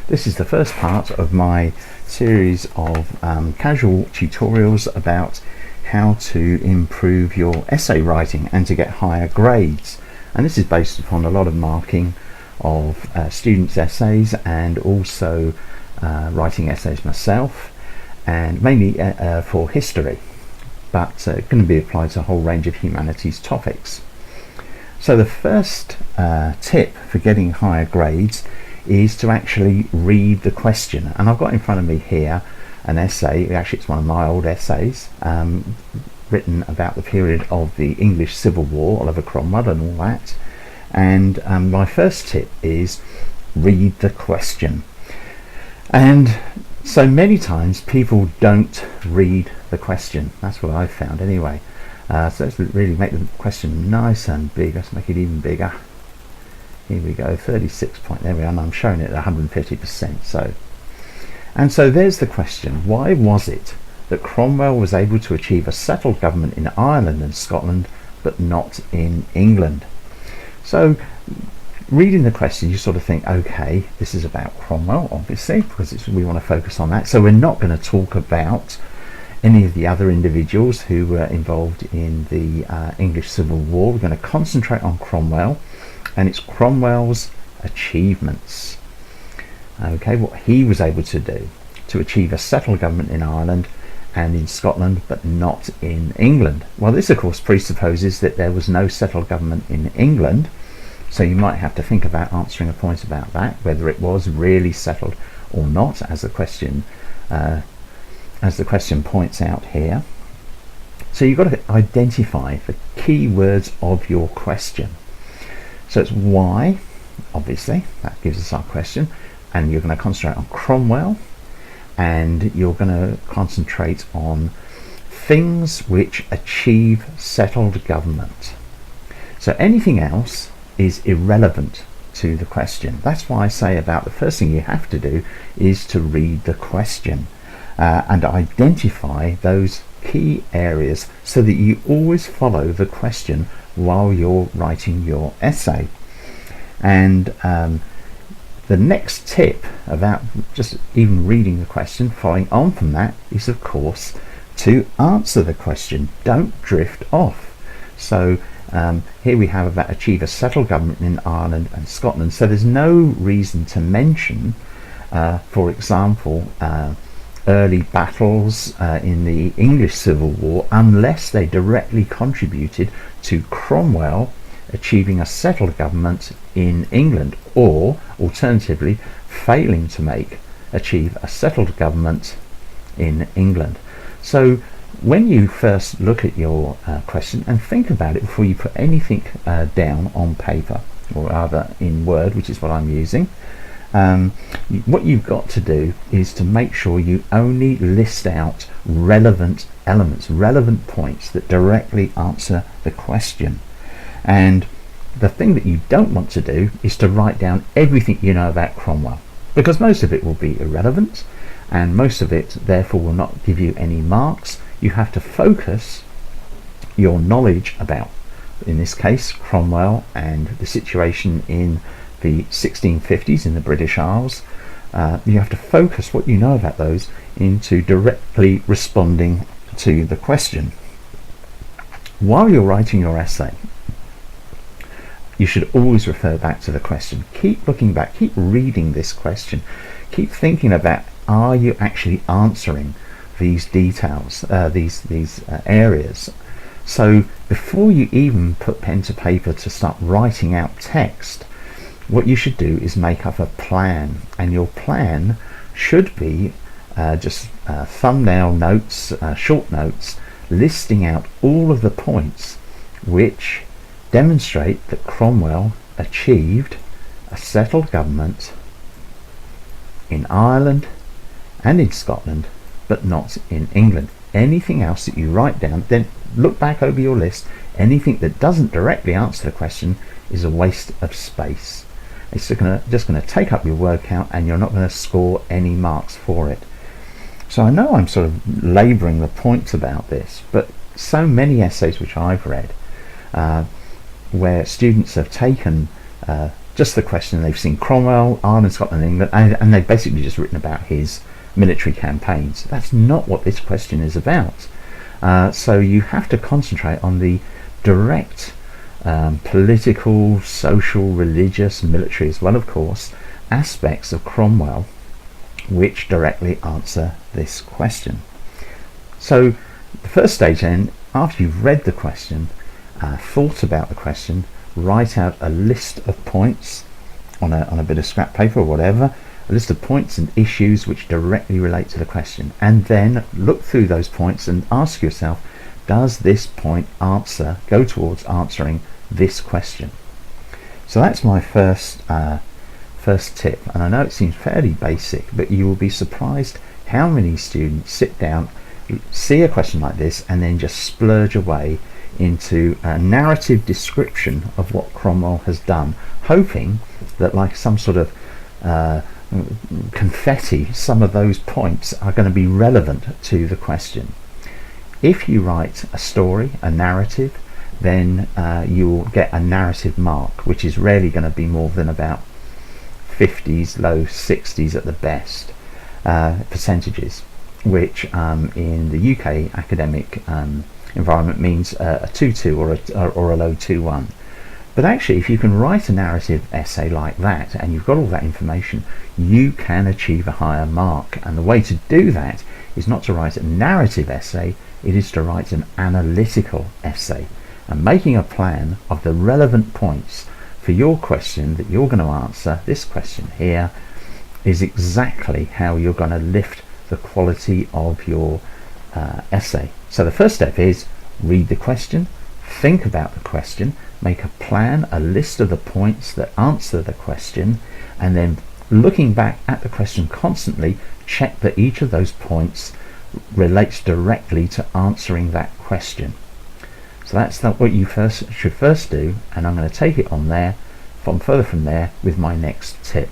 This is the first part of my series of casual tutorials about how to improve your essay writing and to get higher grades. And this is based upon a lot of marking of students' essays and also writing essays myself, and mainly for history, but it can be applied to a whole range of humanities topics. So the first tip for getting higher grades is to actually read the question. And I've got in front of me here an essay, actually it's one of my old essays, written about the period of the English Civil War, Oliver Cromwell and all that. And my first tip is read the question. And so many times people don't read the question. That's what I've found anyway. So let's really make the question nice and big. Let's make it even bigger. Here we go, 36 point, there we are, and I'm showing it at 150%. So there's the question. Why was it that Cromwell was able to achieve a settled government in Ireland and Scotland, but not in England? So reading the question, you sort of think, okay, this is about Cromwell, obviously, because we want to focus on that. So we're not going to talk about any of the other individuals who were involved in the English Civil War. We're going to concentrate on Cromwell, and it's Cromwell's achievements. Okay, what he was able to do to achieve a settled government in Ireland and in Scotland, but not in England. Well, this of course presupposes that there was no settled government in England, so you might have to think about answering a point about that, whether it was really settled or not, as the question points out here. So you've got to identify the key words of your question. So it's why, obviously, that gives us our question, and you're going to concentrate on Cromwell, and you're going to concentrate on things which achieve settled government. So anything else is irrelevant to the question. That's why I say about the first thing you have to do is to read the question and identify those key areas so that you always follow the question while you're writing your essay. And the next tip about just even reading the question, following on from that, is of course to answer the question. Don't drift off. So here we have about achieve a settled government in Ireland and Scotland. So there's no reason to mention, for example, early battles in the English Civil War unless they directly contributed to Cromwell achieving a settled government in England, or alternatively failing to achieve a settled government in England. So when you first look at your question and think about it before you put anything down on paper, or rather in Word, which is what I'm using, what you've got to do is to make sure you only list out relevant elements, relevant points that directly answer the question. And the thing that you don't want to do is to write down everything you know about Cromwell, because most of it will be irrelevant and most of it therefore will not give you any marks. You have to focus your knowledge about, in this case, Cromwell and the situation in the 1650s in the British Isles. You have to focus what you know about those into directly responding to the question. While you're writing your essay, you should always refer back to the question. Keep looking back, keep reading this question, keep thinking about, are you actually answering these details, these areas? So before you even put pen to paper to start writing out text, what you should do is make up a plan, and your plan should be just thumbnail notes, short notes, listing out all of the points which demonstrate that Cromwell achieved a settled government in Ireland and in Scotland, but not in England. Anything else that you write down, then look back over your list. Anything that doesn't directly answer the question is a waste of space. It's just going to take up your word count, and you're not going to score any marks for it. So I know I'm sort of labouring the points about this, but so many essays which I've read where students have taken just the question. They've seen Cromwell, Ireland, Scotland, England, and they've basically just written about his military campaigns. That's not what this question is about. So you have to concentrate on the direct political, social, religious, military as well, of course, aspects of Cromwell which directly answer this question. So the first stage then, after you've read the question, thought about the question, write out a list of points on a bit of scrap paper or whatever, a list of points and issues which directly relate to the question, and then look through those points and ask yourself, does this point go towards answering this question? So that's my first tip, and I know it seems fairly basic, but you will be surprised how many students sit down, see a question like this, and then just splurge away into a narrative description of what Cromwell has done, hoping that, like some sort of confetti, some of those points are going to be relevant to the question. If you write a story, a narrative, then you'll get a narrative mark, which is rarely going to be more than about 50s, low 60s at the best percentages, which in the UK academic environment means a 2-2 or a low 2-1. But actually, if you can write a narrative essay like that and you've got all that information, you can achieve a higher mark. And the way to do that is not to write a narrative essay, it is to write an analytical essay, and making a plan of the relevant points for your question that you're going to answer. This question here is exactly how you're going to lift the quality of your essay. So the first step is read the question, think about the question, make a plan, a list of the points that answer the question, and then looking back at the question constantly, check that each of those points relates directly to answering that question. So that's what you should first do, and I'm going to take it on further from there with my next tip.